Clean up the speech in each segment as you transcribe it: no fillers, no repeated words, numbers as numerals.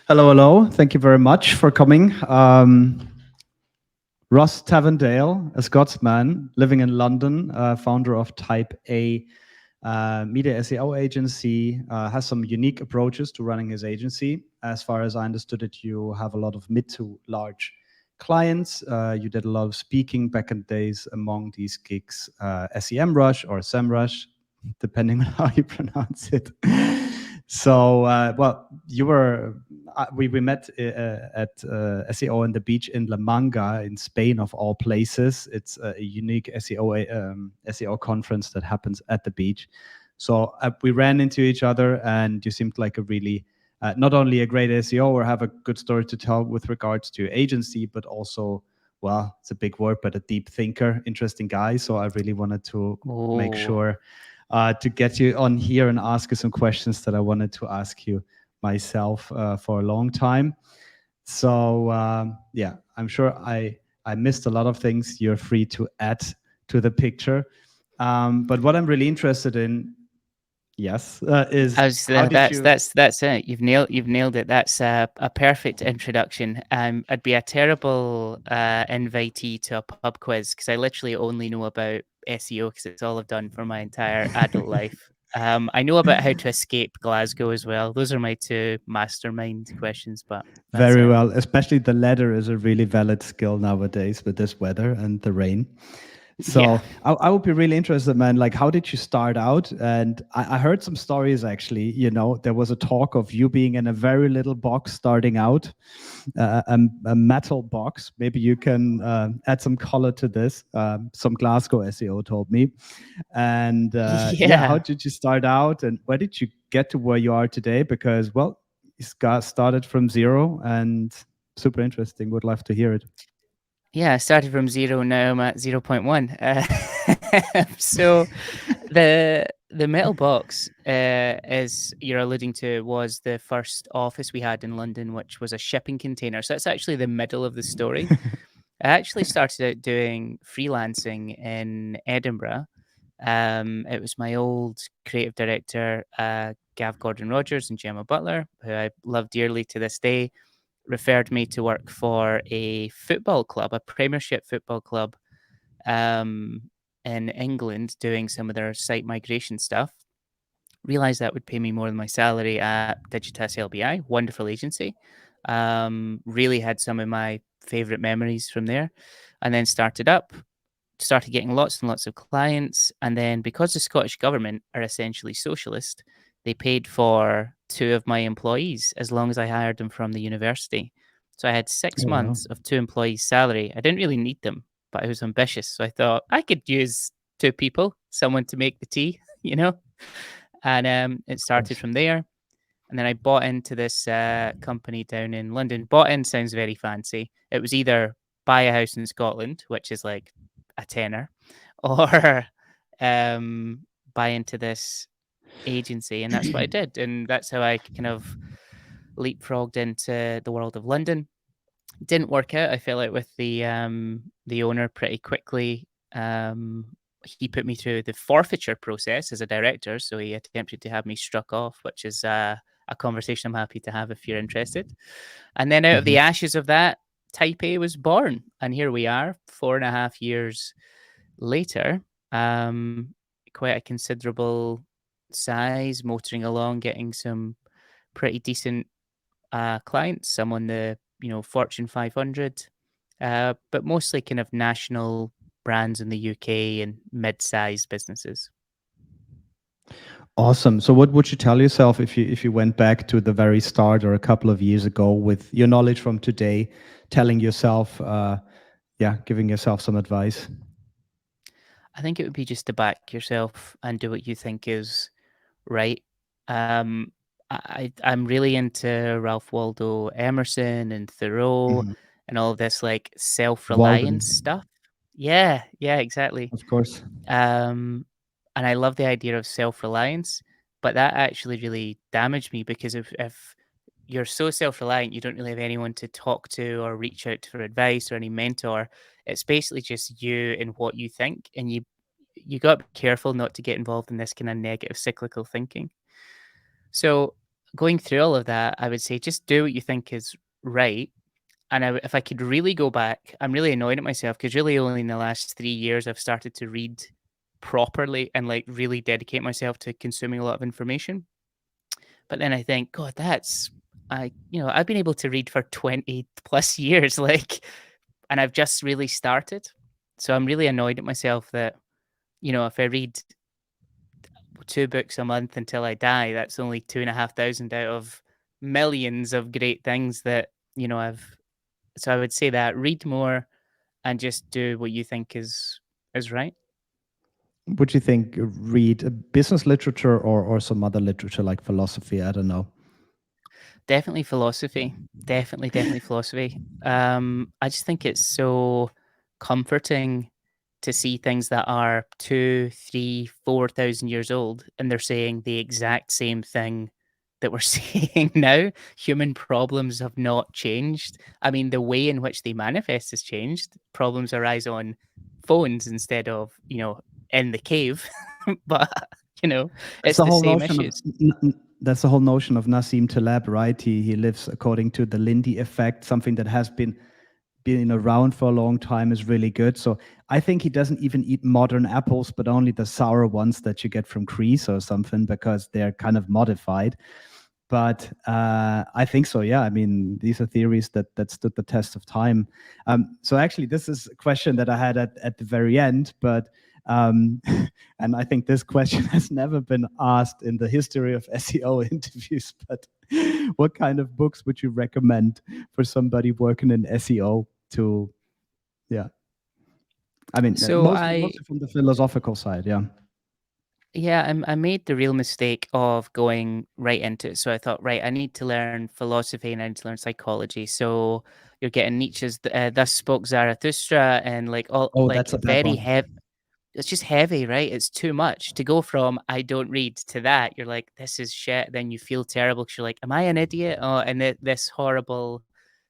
Hello, hello. Thank you very much for coming. Ross Tavendale, a Scotsman living in London, founder of Type A media SEO agency, has some unique approaches to running his agency. As far as I understood it, you have a lot of mid to large clients. You did a lot of speaking back in the days among these gigs, SEMrush or SEMrush, depending on how you pronounce it. So, well, you were we met at SEO on the beach in La Manga in Spain, of all places. It's a unique SEO conference that happens at the beach. So we ran into each other, and you seemed like a really not only a great SEO or have a good story to tell with regards to your agency, but also, well, it's a big word, but a deep thinker, interesting guy. So I really wanted to make sure to get you on here and ask you some questions that I wanted to ask you myself for a long time. So yeah, I'm sure I missed a lot of things. You're free to add to the picture. But what I'm really interested in, yes, is how did you? That's it. You've nailed it. That's a perfect introduction. I'd be a terrible invitee to a pub quiz because I literally only know about SEO because it's all I've done for my entire adult life. I know about how to escape Glasgow as well. Those are my two mastermind questions, but that's Very it. well, especially the latter is a really valid skill nowadays with this weather and the rain. Yeah. So I would be really interested, man. Like, how did you start out? And I heard some stories actually. There was a talk of you being in a very little box starting out, a metal box. Maybe you can add some color to this. Some Glasgow SEO told me. And yeah, how Yeah. did you start out, and where did you get to where you are today? Because, well, you started from zero, and super interesting. Would love to hear it. Yeah, I started from 0, now I'm at 0.1. So the metal box, as you're alluding to, was the first office we had in London, which was a shipping container. So it's actually the middle of the story. I actually started out doing freelancing in Edinburgh. It was my old creative director, Gav Gordon Rogers and Gemma Butler, who I love dearly to this day, referred me to work for a football club, a Premiership football club in England, doing some of their site migration stuff. Realized that would pay me more than my salary at Digitas LBI, wonderful agency. Really had some of my favorite memories from there. And then started getting lots and lots of clients. And then because the Scottish government are essentially socialist, they paid for two of my employees as long as I hired them from the university. So I had six Oh, wow. months of two employees' salary. I didn't really need them, but I was ambitious. So I thought I could use two people, someone to make the tea, you know? And it Of started course. from there. And then I bought into this company down in London. Bought in sounds very fancy. It was either buy a house in Scotland, which is like a tenner, or um, buy into this agency. And that's what I did. And that's how I kind of leapfrogged into the world of London. Didn't work out. I fell out with the owner pretty quickly. He put me through the forfeiture process as a director, so he attempted to have me struck off, which is a conversation I'm happy to have if you're interested. And then out of the Mhm. ashes of that, Type A was born, and here we are, 4.5 years later. Um, Quite a considerable size, motoring along, getting some pretty decent clients, some on the Fortune 500, but mostly kind of national brands in the UK and mid-sized businesses. Awesome. So what would you tell yourself if you went back to the very start or a couple of years ago with your knowledge from today, telling yourself, yeah, giving yourself some advice? I think it would be just to back yourself and do what you think is right. Um, I'm really into Ralph Waldo Emerson and Thoreau Mhm. and all of this like self-reliance Walden, stuff. Yeah, yeah, exactly. of course. Um, and I love the idea of self-reliance, but that actually really damaged me because if you're so self-reliant, you don't really have anyone to talk to or reach out to for advice or any mentor. It's basically just you and what you think, and you got to be careful not to get involved in this kind of negative cyclical thinking. So going through all of that, I would say just do what you think is right. And if I could really go back, I'm really annoyed at myself because really only in the last 3 years I've started to read properly and like really dedicate myself to consuming a lot of information. But then I think, God, I've been able to read for 20 plus years, like, and I've just really started. So I'm really annoyed at myself that, if I read 2 books a month until I die, that's only 2,500 out of millions of great things that, I've. So I would say that read more and just do what you think is right. Would you think read business literature or some other literature like philosophy? I don't know. Definitely philosophy. Definitely philosophy. I just think it's so comforting to see things that are 2, 3, 4,000 years old, and they're saying the exact same thing that we're seeing now. Human problems have not changed. I mean, the way in which they manifest has changed. Problems arise on phones instead of, in the cave, but That's it's the the whole same notion of issues. that's the whole notion of Nassim Taleb, right? He lives according to the Lindy effect, something that has been around for a long time is really good. So I think he doesn't even eat modern apples, but only the sour ones that you get from Greece or something because they're kind of modified. But I think so. Yeah, I mean, these are theories that stood the test of time. So actually, this is a question that I had at the very end, but and I think this question has never been asked in the history of SEO interviews. But what kind of books would you recommend for somebody working in SEO to? Yeah, I mean, So mostly from the philosophical side. Yeah. Yeah, I made the real mistake of going right into it. So I thought, right, I need to learn philosophy and I need to learn psychology. So you're getting Nietzsche's "Thus Spoke Zarathustra" and like all Oh, like that's a bad very one. heavy. It's just heavy, right? It's too much to go from I don't read to that. You're like, this is shit. Then you feel terrible because you're like, am I an idiot? Oh, and this horrible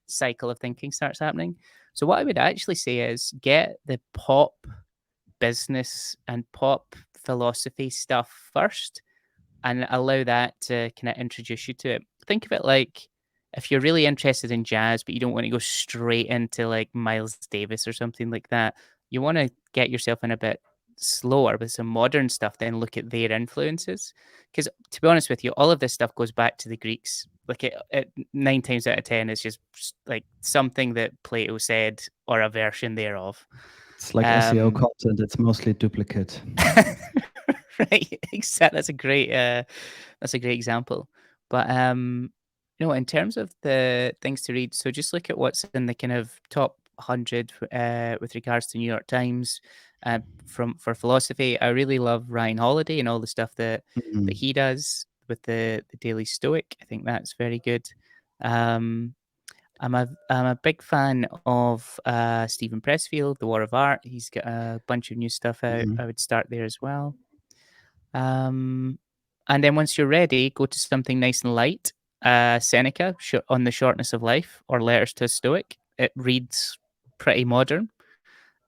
cycle of thinking starts happening. So what I would actually say is get the pop business and pop philosophy stuff first and allow that to kind of introduce you to it. Think of it like if you're really interested in jazz, but you don't want to go straight into like Miles Davis or something like that, you want to get yourself in a bit slower with some modern stuff, then look at their influences. Because to be honest with you, all of this stuff goes back to the Greeks. Like it 9 times out of 10 is just like something that Plato said or a version thereof. It's like SEO Um, content. It's mostly duplicate. right, exactly. That's a great example. But in terms of the things to read, so just look at what's in the kind of top 100 with regards to New York Times. From for philosophy, I really love Ryan Holiday and all the stuff that Mhm. he does with the Daily Stoic. I think that's very good. Um, I'm a big fan of Stephen Pressfield, The War of Art. He's got a bunch of new stuff out. Mhm. I would start there as well. Um, and then once you're ready, go to something nice and light. Seneca on the shortness of life, or Letters to a Stoic. It reads pretty modern.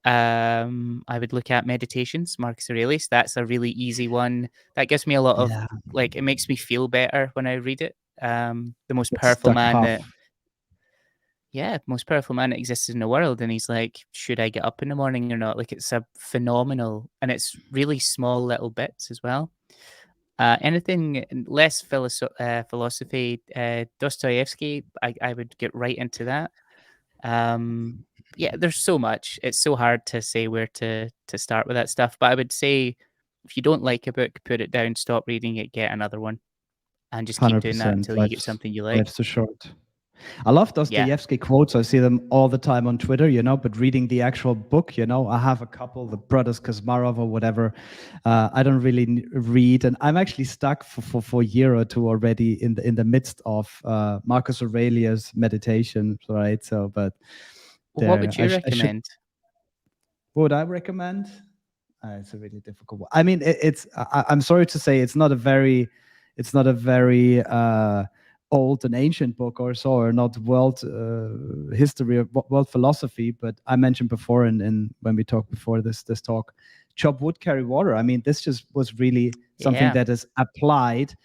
I would look at Meditations, Marcus Aurelius. That's a really easy one. That gives me a lot of Yeah, like it makes me feel better when I read it. The most it's powerful stuck man half. that most powerful man that exists in the world. And he's like, should I get up in the morning or not? Like, it's a phenomenal, and it's really small little bits as well. Anything less philosophy, Dostoevsky, I would get right into that. Um, yeah, there's so much. It's so hard to say where to start with that stuff. But I would say if you don't like a book, put it down, stop reading it, get another one, and just keep doing that 100%. until you get something you like. Life's too short. I love Yeah. Dostoevsky quotes. I see them all the time on Twitter, but reading the actual book, I have a couple, the Brothers Kazmarov or whatever. I don't really read, and I'm actually stuck for a year or two already in the midst of Marcus Aurelius' meditation, right? So, but What there, would you I should. recommend? What would I recommend? It's a really difficult one. I mean, I'm sorry to say, it's not a very old and ancient book or so, or not world history or world philosophy. But I mentioned before, in when we talked before this talk, chop wood, carry water. I mean, this just was really something Yeah. that is applied.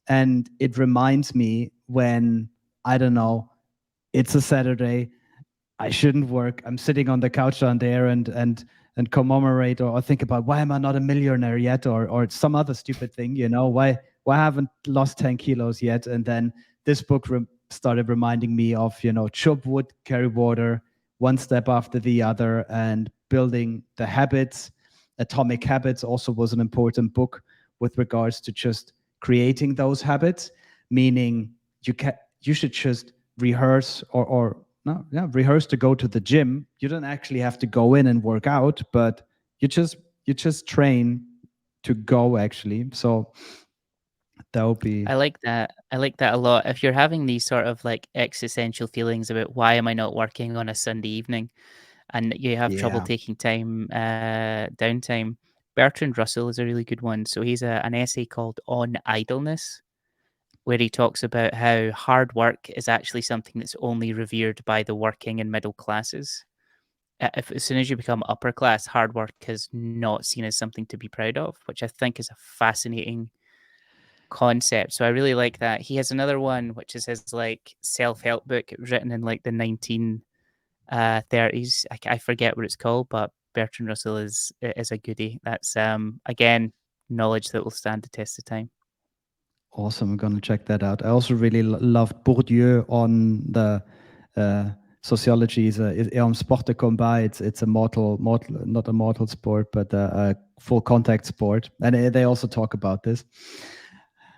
And it reminds me when, I don't know, it's a Saturday, I shouldn't work. I'm sitting on the couch down there and commemorate or think about why am I not a millionaire yet, or some other stupid thing, why I haven't lost 10 kilos yet. And then this book started reminding me of, chop wood, carry water, one step after the other, and building the habits. Atomic Habits also was an important book with regards to just creating those habits, meaning you should just rehearse or no, yeah, rehearse to go to the gym. You don't actually have to go in and work out, but you just train to go actually. So that would be I like that. I like that a lot. If you're having these sort of like existential feelings about why am I not working on a Sunday evening and you have trouble yeah, taking downtime, Bertrand Russell is a really good one. So he's an essay called On Idleness, where he talks about how hard work is actually something that's only revered by the working and middle classes. If as soon as you become upper class, hard work is not seen as something to be proud of, which I think is a fascinating concept. So I really like that. He has another one, which is his like self-help book written in like the 1930s. I forget what it's called, but Bertrand Russell is a goodie. That's again knowledge that will stand the test of time. awesome. I'm gonna check that out. I also really loved Bourdieu on the uh, sociology is on sport de combat. It's a mortal, not a mortal sport, but a full contact sport, and they also talk about this.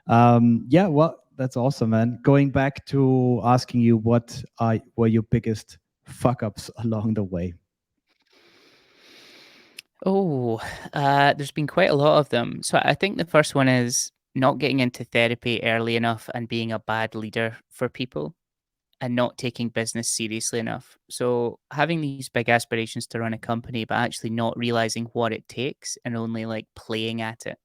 Yeah, well, that's awesome, man. Going back to asking you, were your biggest fuck ups along the way? Oh, there's been quite a lot of them. So I think the first one is not getting into therapy early enough and being a bad leader for people and not taking business seriously enough. So having these big aspirations to run a company, but actually not realizing what it takes and only like playing at it.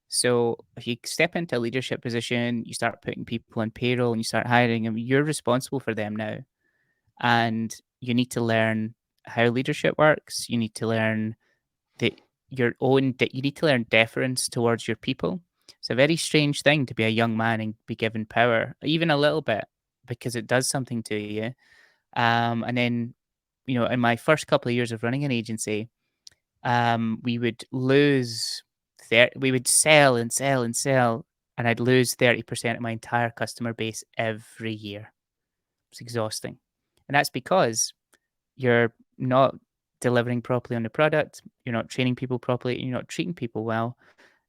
So if you step into a leadership position, you start putting people on payroll and you start hiring them, you're responsible for them now. And you need to learn how leadership works. You need to learn that you need to learn deference towards your people. It's a very strange thing to be a young man and be given power, even a little bit, because it does something to you. And then, in my first couple of years of running an agency, we would we would sell and sell and sell, and I'd lose 30% of my entire customer base every year. It's exhausting. And that's because you're not delivering properly on the product, you're not training people properly, and you're not treating people well.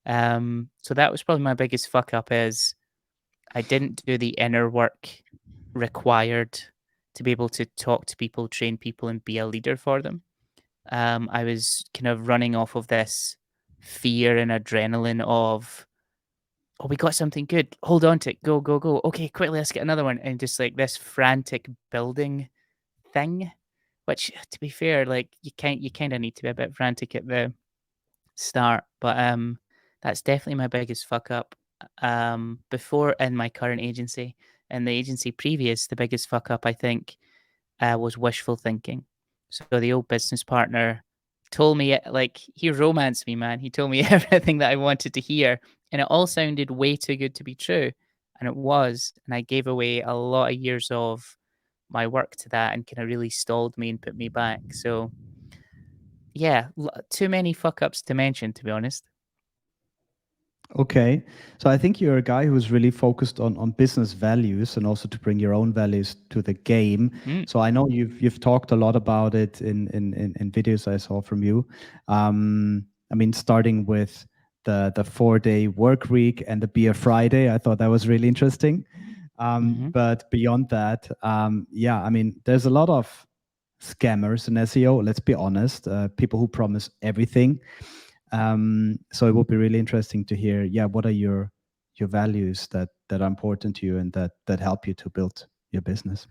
So that was probably my biggest fuck up is I didn't do the inner work required to be able to talk to people, train people, and be a leader for them. I was kind of running off of this fear and adrenaline of, oh, we got something good. Hold on to it. Go, go, go. Okay, quickly, let's get another one. And just like this frantic building thing, which to be fair, like you kind of need to be a bit frantic at the start. But that's definitely my biggest fuck up. Before in my current agency and the agency previous, the biggest fuck up I think was wishful thinking. So the old business partner told me like he romanced me, man. He told me everything that I wanted to hear, and it all sounded way too good to be true, and it was. And I gave away a lot of years of my work to that, and kind of really stalled me and put me back. So yeah, too many fuck ups to mention, to be honest. Okay. So I think you're a guy who's really focused on business values and also to bring your own values to the game. Mm, So I know you've talked a lot about it in videos I saw from you. I mean, starting with the 4-day work week and the beer Friday, I thought that was really interesting. hmm But beyond that, yeah, I mean, there's a lot of scammers in SEO. Let's be honest, people who promise everything. So it would be really interesting to hear, yeah, what are your values that are important to you and that help you to build your business?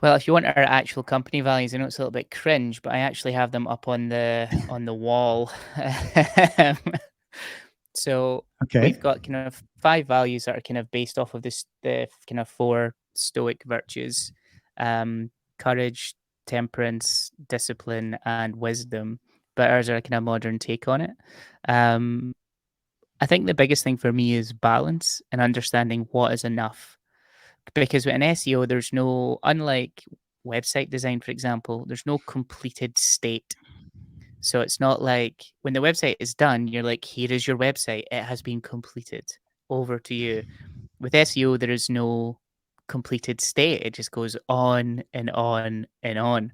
Well, if you want our actual company values, I know it's a little bit cringe, but I actually have them up on the wall. So we've Okay. got kind of five values that are kind of based off of the kind of four stoic virtues: courage, temperance, discipline, and wisdom. But ours are a kind of modern take on it. Um, I think the biggest thing for me is balance and understanding what is enough. Because with an SEO, there's no, unlike website design, for example, there's no completed state. So it's not like when the website is done, you're like, here is your website. It has been completed. Over to you. With SEO, there is no completed state. It just goes on and on and on.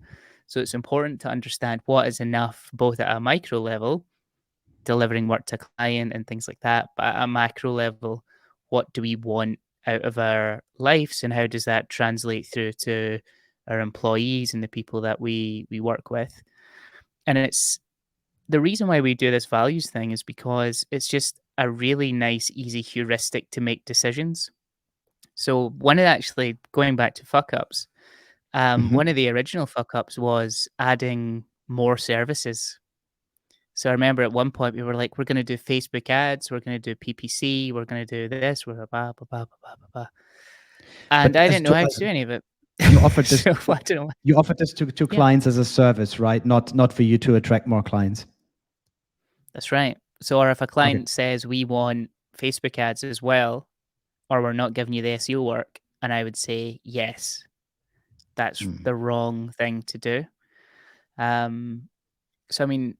So it's important to understand what is enough, both at a micro level, delivering work to client and things like that, but at a macro level, what do we want out of our lives, and how does that translate through to our employees and the people that we work with? And it's the reason why we do this values thing is because it's just a really nice, easy heuristic to make decisions. So one of actually going back to fuck ups, Mhm. one of the original fuck ups was adding more services. So I remember at one point we were like, we're going to do Facebook ads, we're going to do PPC, we're going to do this, we're blah, blah, blah, blah, blah, blah, blah. And But I as didn't know to how to as do any of it. you offered this So I don't know. you offered this to Yeah, clients as a service, right? Not for you to attract more clients. that's right. So, or if a Okay. client says we want Facebook ads as well, or we're not giving you the SEO work, and I would say, yes, that's Mm. the wrong thing to do. Um, so, I mean,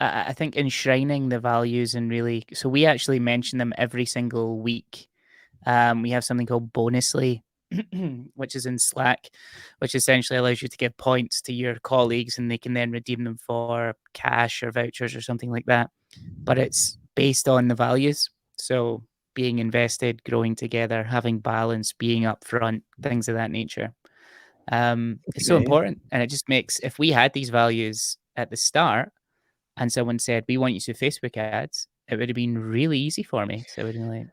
I think enshrining the values and really, so we actually mention them every single week. We have something called Bonusly, which is in Slack, which essentially allows you to give points to your colleagues and they can then redeem them for cash or vouchers or something like that. But it's based on the values. So being invested, growing together, having balance, being upfront, things of that nature. It's so Okay. important. And it just makes, if we had these values at the start and someone said, we want you to do Facebook ads, it would have been really easy for me. So I would have been like,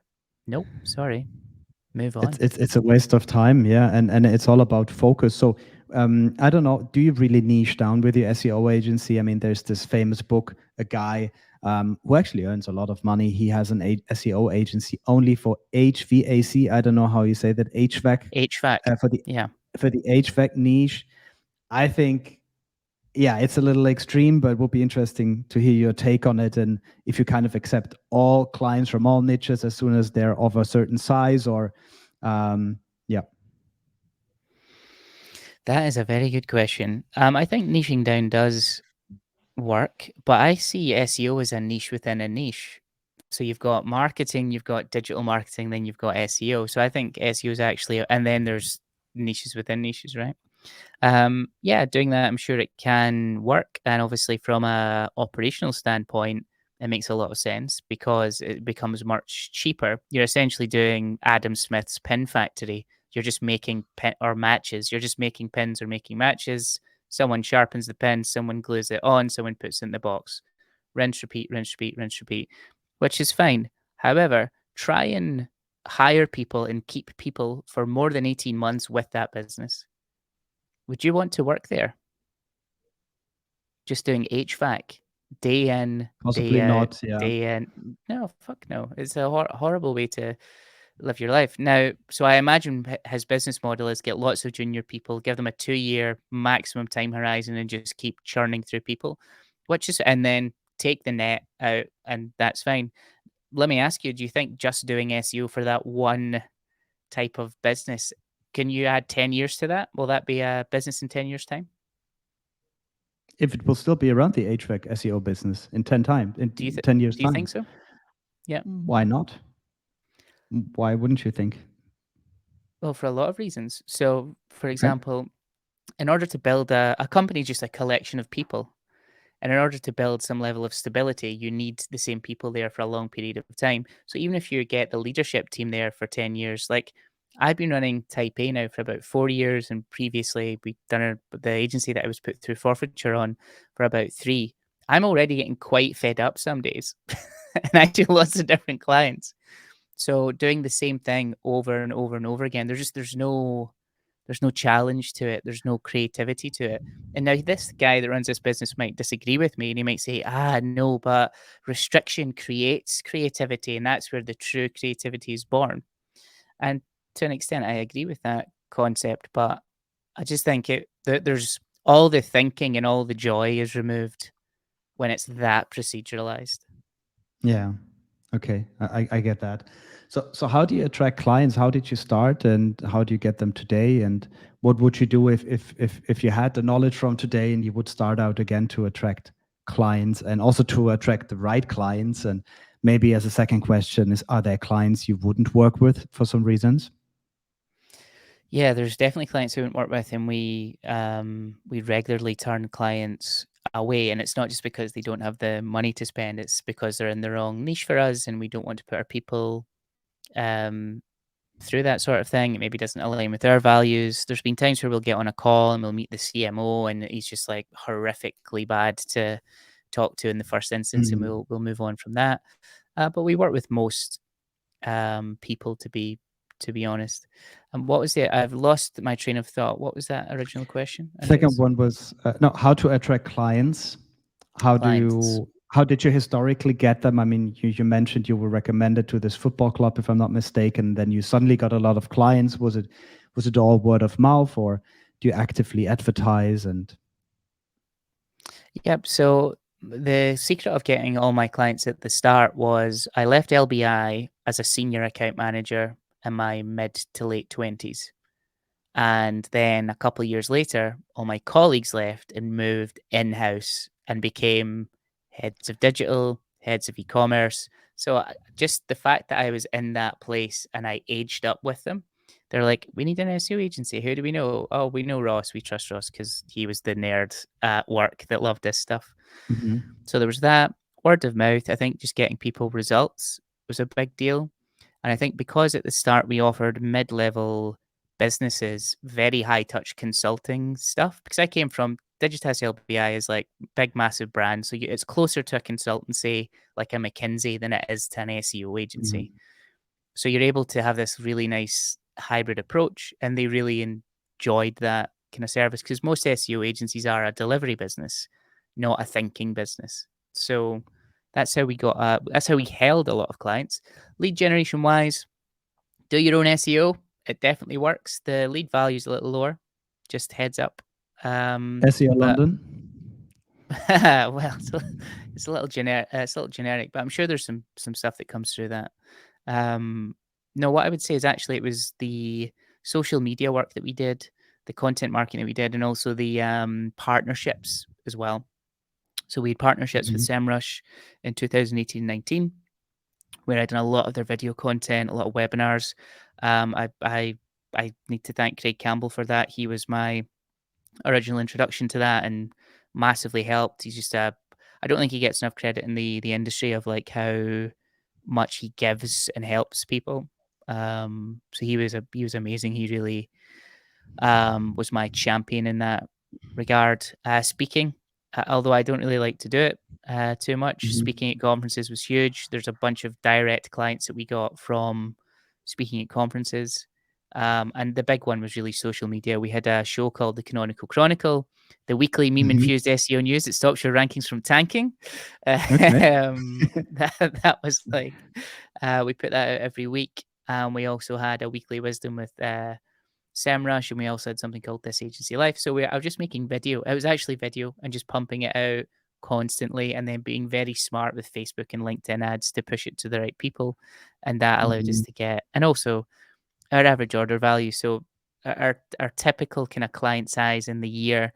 nope, sorry, move It's on. it's it's a waste of time, yeah, and it's all about focus. So I don't know, do you really niche down with your SEO agency? I mean, there's this famous book, a guy who actually earns a lot of money. He has an SEO agency only for HVAC. I don't know how you say that, HVAC, HVAC. for the Yeah. HVAC niche. I think, yeah, it's a little extreme, but it would be interesting to hear your take on it, and if you kind of accept all clients from all niches as soon as they're of a certain size, or yeah. That is a very good question. I think niching down does work, but I see SEO as a niche within a niche. So you've got marketing, you've got digital marketing, then you've got SEO. So I think SEO is actually, and then there's niches within niches, right? Yeah, doing that, I'm sure it can work. And obviously, from a operational standpoint, it makes a lot of sense because it becomes much cheaper. You're essentially doing Adam Smith's pin factory. You're just making pin or matches. You're just making pins or making matches. Someone sharpens the pin, someone glues it on, someone puts it in the box. Rinse, repeat, rinse, repeat, rinse, repeat, which is fine. However, try and hire people and keep people for more than 18 months with that business. Would you want to work there? Just doing HVAC day in, day Possibly out, not, yeah. day in. No, fuck no. It's a horrible way to live your life. Now, so I imagine his business model is get lots of junior people, give them a 2 year maximum time horizon, and just keep churning through people, which is, and then take the net out, and that's fine. Let me ask you, do you think just doing SEO for that one type of business, can you add 10 years to that? Will that be a business in 10 years' time? If it will still be around the HVAC SEO business in 10 time, Do you in 10 years do you think time, so? Yeah. why not? Why wouldn't you think? Well, for a lot of reasons. So, for Okay. example, in order to build a company, is just a collection of people. And in order to build some level of stability, you need the same people there for a long period of time. So even if you get the leadership team there for 10 years, like I've been running Type A now for about 4 years. And previously we've done the agency that I was put through forfeiture on for about 3. I'm already getting quite fed up some days. And I do lots of different clients. So doing the same thing over and over and over again, there's no challenge to it. There's no creativity to it. And now this guy that runs this business might disagree with me and he might say, no, but restriction creates creativity. And that's where the true creativity is born. And to an extent, I agree with that concept. But I just think that there's all the thinking and all the joy is removed when it's that proceduralized. Yeah. Okay, I get that. So how do you attract clients? How did you start, and how do you get them today? And what would you do if you had the knowledge from today and you would start out again to attract clients and also to attract the right clients? And maybe as a second question is, are there clients you wouldn't work with for some reasons? Yeah, there's definitely clients we wouldn't work with, and we regularly turn clients away, and it's not just because they don't have the money to spend, it's because they're in the wrong niche for us, and we don't want to put our people um, through that sort of thing. It maybe doesn't align with our values. There's been times where we'll get on a call and we'll meet the CMO, and he's just like horrifically bad to talk to in the first instance, and Mm. we'll move on from that. But we work with most people, to be honest. And what was it? I've lost my train of thought. What was that original question, Second Andreas? one was no, how to attract clients. Clients. How did you historically get them? I mean, you mentioned you were recommended to this football club, if I'm not mistaken. Then you suddenly got a lot of clients. Was it all word of mouth, or do you actively advertise? And Yep. So the secret of getting all my clients at the start was I left LBI as a senior account manager in my mid to late 20s. And then a couple of years later, all my colleagues left and moved in house and became heads of digital, heads of e commerce. So just the fact that I was in that place and I aged up with them, they're like, we need an SEO agency. Who do we know? Oh, we know Ross. We trust Ross because he was the nerd at work that loved this stuff. Mhm. So there was that word of mouth. I think just getting people results was a big deal. And I think because at the start we offered mid level businesses very high touch consulting stuff, because I came from Digitas LBI is like big, massive brand. So it's closer to a consultancy like a McKinsey than it is to an SEO agency. Mhm. So you're able to have this really nice hybrid approach, and they really enjoyed that kind of service because most SEO agencies are a delivery business, not a thinking business. So that's how we got. That's how we held a lot of clients. Lead generation wise, do your own SEO. It definitely works. The lead value is a little lower. Just heads up. SEO But London. well, it's a little generic. It's a little generic, but I'm sure there's some stuff that comes through that. Um, no, what I would say is actually it was the social media work that we did, the content marketing that we did, and also the partnerships as well. So we had partnerships with Mhm. SEMrush in 2018-19, where I done a lot of their video content, a lot of webinars. I need to thank Craig Campbell for that. He was my original introduction to that and massively helped. He's just a I don't think he gets enough credit in the industry of like how much he gives and helps people. So he was amazing. He really was my champion in that regard. Speaking, although I don't really like to do it too much, Mhm. speaking at conferences was huge. There's a bunch of direct clients that we got from speaking at conferences. And the big one was really social media. We had a show called The Canonical Chronicle, the weekly meme Mhm. infused SEO news that stops your rankings from tanking. Okay. That was like, we put that out every week. We also had a weekly wisdom with SEMrush, and we also had something called This Agency Life. So I was just making video. It was actually video and just pumping it out constantly, and then being very smart with Facebook and LinkedIn ads to push it to the right people, and that allowed us Mhm. to get and also our average order value. So our typical kind of client size in the year,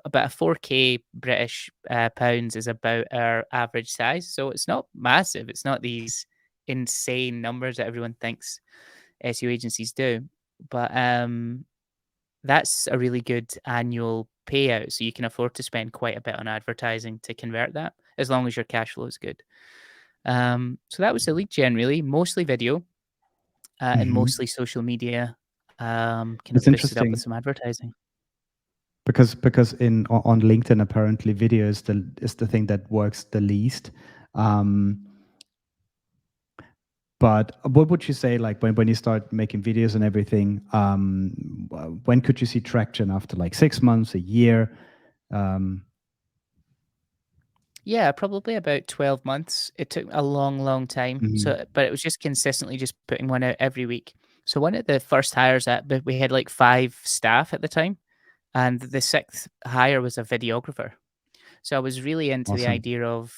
about a 4K British pounds is about our average size. So it's not massive. It's not these insane numbers that everyone thinks SEO agencies do. But that's a really good annual payout. So you can afford to spend quite a bit on advertising to convert that, as long as your cash flow is good. So that was the lead gen, really, mostly video and Mhm. mostly social media, kind It's of boosted up with interesting some advertising. because on LinkedIn apparently video is the thing that works the least. Um, But what would you say, like when you start making videos and everything, when could you see traction after like 6 months, a year? Um, Yeah, probably about 12 months. It took a long, long time. mhm. So, but it was just consistently just putting one out every week. So one of the first hires but we had like 5 staff at the time, and the sixth hire was a videographer. So I was really into the Awesome. idea of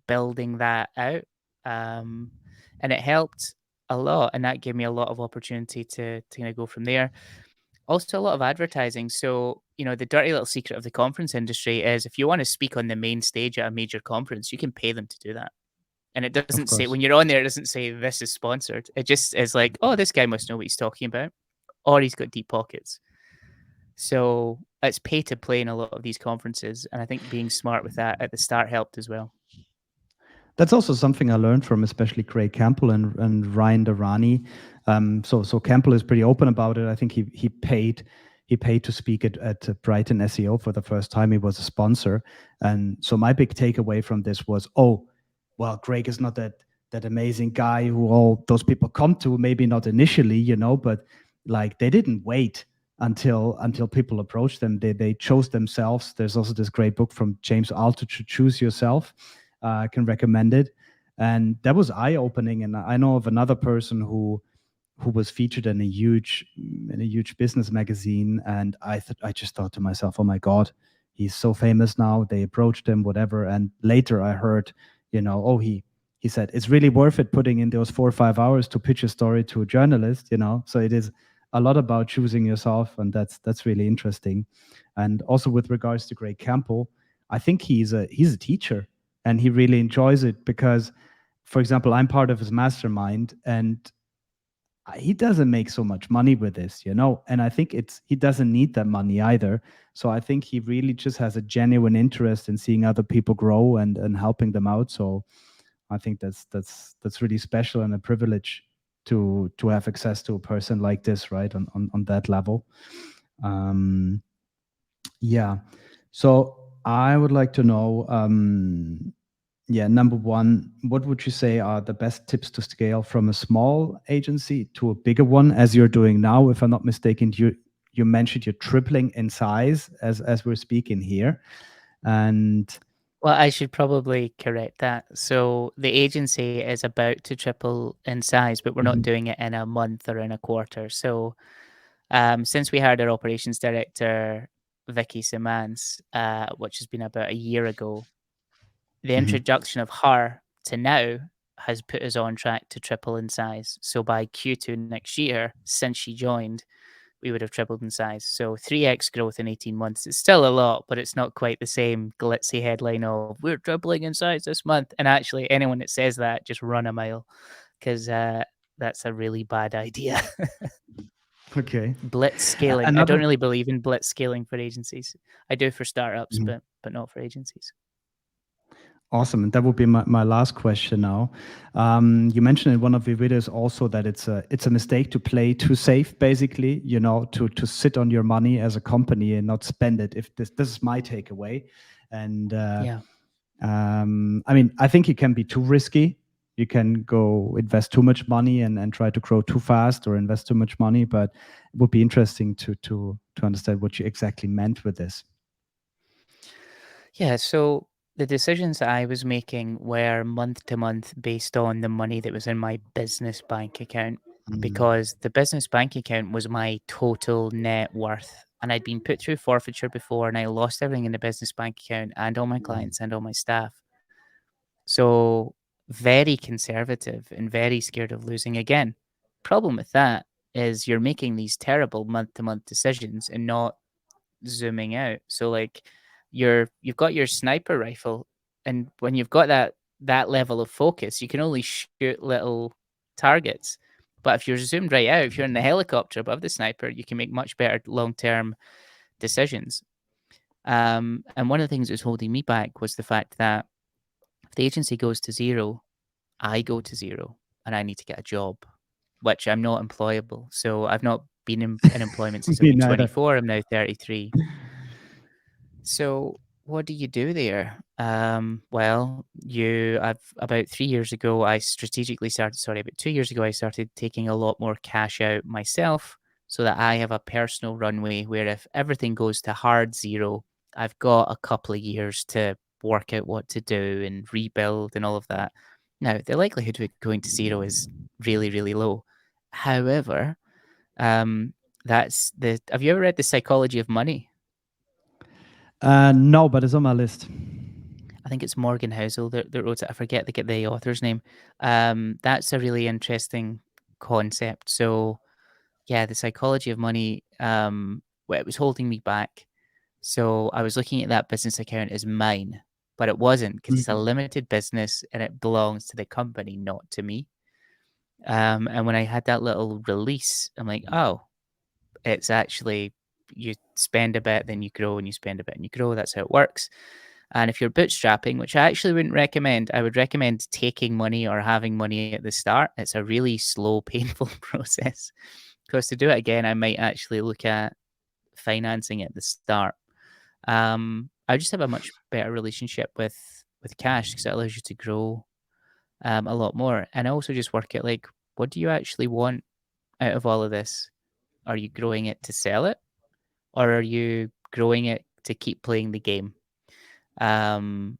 building that out. Um, and it helped a lot, and that gave me a lot of opportunity to kind of go from there. Also, a lot of advertising. So, the dirty little secret of the conference industry is if you want to speak on the main stage at a major conference, you can pay them to do that. And it Of doesn't say, course. when you're on there, it doesn't say this is sponsored. It just is like, oh, this guy must know what he's talking about, or he's got deep pockets. So it's pay to play in a lot of these conferences. And I think being smart with that at the start helped as well. That's also something I learned from especially Craig Campbell and Ryan Durrani. So Campbell is pretty open about it. I think he paid to speak at Brighton SEO for the first time. He was a sponsor, and so my big takeaway from this was, oh, well, Craig is not that amazing guy who all those people come to. Maybe not initially, but like they didn't wait until people approached them. They chose themselves. There's also this great book from James Altucher, Choose Yourself. I can recommend it. And that was eye-opening. And I know of another person who was featured in a huge business magazine, and I just thought to myself, oh my God, he's so famous now. They approached him, whatever. And later I heard, oh, he said it's really worth it putting in those 4 or 5 hours to pitch a story to a journalist. So it is a lot about choosing yourself, and that's really interesting. And also with regards to Greg Campbell, I think he's a teacher, and he really enjoys it because, for example, I'm part of his mastermind, and he doesn't make so much money with this, and I think he doesn't need that money either. So I think he really just has a genuine interest in seeing other people grow and helping them out. So I think that's really special and a privilege to have access to a person like this, right, on that level. um yeah. So I would like to know, yeah, number one, what would you say are the best tips to scale from a small agency to a bigger one, as you're doing now? If I'm not mistaken, you mentioned you're tripling in size as we're speaking here. And Well, I should probably correct that. So the agency is about to triple in size, but we're not Mhm, doing it in a month or in a quarter. So since we hired our operations director, Vicky Simans, which has been about a year ago, the mhm. introduction of her to now has put us on track to triple in size. So by Q2 next year, since she joined, we would have tripled in size. So 3x growth in 18 months. It's still a lot, but it's not quite the same glitzy headline of we're tripling in size this month. And actually, anyone that says that, just run a mile because that's a really bad idea. Okay. Blitz scaling. I don't Another. really believe in blitz scaling for agencies. I do for startups, Mhm. but not for agencies. Awesome. And that would be my last question now. You mentioned in one of your videos also that it's a mistake to play too safe, basically, to sit on your money as a company and not spend it. If this is my takeaway. And Yeah. I mean, I think it can be too risky. You can go invest too much money and try to grow too fast or invest too much money, but it would be interesting to understand what you exactly meant with this. Yeah, so the decisions that I was making were month to month based on the money that was in my business bank account Mm, because the business bank account was my total net worth. And I'd been put through forfeiture before and I lost everything in the business bank account and all my clients and all my staff. So very conservative and very scared of losing again. Problem with that is you're making these terrible month to month decisions and not zooming out. So like you've got your sniper rifle, and when you've got that level of focus, you can only shoot little targets. But if you're zoomed right out, if you're in the helicopter above the sniper, you can make much better long term decisions. And one of the things that was holding me back was the fact that if the agency goes to zero, I go to zero, and I need to get a job, which I'm not employable. So I've not been in employment since I've me been neither. 24. I'm now 33. So what do you do there? Well, I've about 3 years ago, I strategically started, sorry, about 2 years ago, I started taking a lot more cash out myself so that I have a personal runway where if everything goes to hard zero, I've got a couple of years to work out what to do and rebuild and all of that. Now, the likelihood of it going to zero is really, really low. However, um, have you ever read The Psychology of Money? No, but it's on my list. I think it's Morgan Housel that wrote it. I forget the author's name. That's a really interesting concept. So yeah, the psychology of money, well, it was holding me back. So I was looking at that business account as mine, but it wasn't because it's a Mhm. limited business and it belongs to the company, not to me. And when I had that little release, I'm like, oh, it's actually you spend a bit, then you grow, and you spend a bit and you grow. That's how it works. And if you're bootstrapping, which I actually wouldn't recommend, I would recommend taking money or having money at the start. It's a really slow, painful process. Because to do it again, I might actually look at financing at the start. I just have a much better relationship with cash because it allows you to grow a lot more. And I also just work at like, what do you actually want out of all of this? Are you growing it to sell it, or are you growing it to keep playing the game? Um,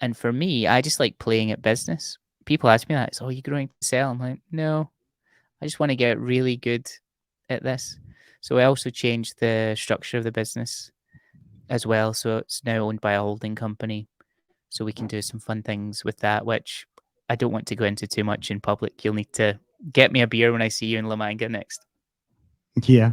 and for me, I just like playing at business. People ask me that, "So, are you growing to sell?" I'm like, no, I just want to get really good at this. So I also changed the structure of the business as well. So it's now owned by a holding company. So we can do some fun things with that, which I don't want to go into too much in public. You'll need to get me a beer when I see you in La Manga next. Yeah.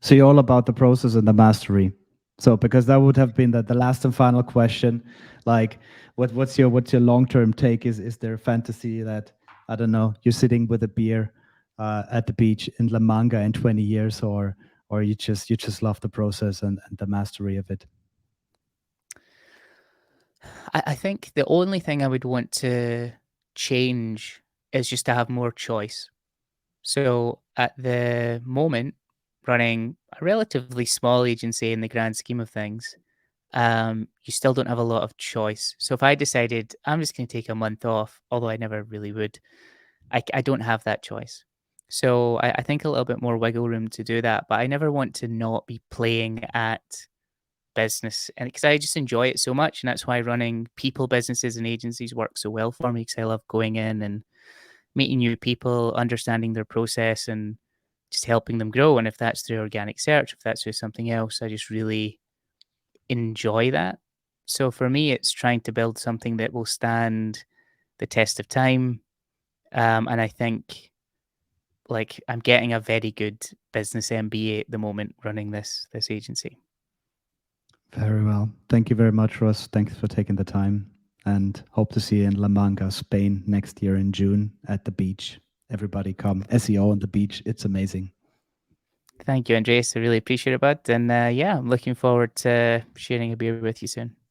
So you're all about the process and the mastery. So because that would have been the last and final question, like what's your long-term take? Is there a fantasy that, I don't know, you're sitting with a beer at the beach in La Manga in 20 years, or you just love the process and the mastery of it? I think the only thing I would want to change is just to have more choice. So at the moment, running a relatively small agency in the grand scheme of things, you still don't have a lot of choice. So if I decided I'm just going to take a month off, although I never really would, I don't have that choice. So I think a little bit more wiggle room to do that, but I never want to not be playing at business, and because I just enjoy it so much, and that's why running people businesses and agencies work so well for me because I love going in and meeting new people, understanding their process, and just helping them grow. And if that's through organic search, if that's through something else, I just really enjoy that. So for me, it's trying to build something that will stand the test of time. And I think like I'm getting a very good business MBA at the moment running this agency. Very well. Thank you very much, Ross. Thanks for taking the time, and hope to see you in La Manga, Spain next year in June at the beach. Everybody come. SEO on the beach. It's amazing. Thank you, Andreas. I really appreciate it, bud. And yeah, I'm looking forward to sharing a beer with you soon.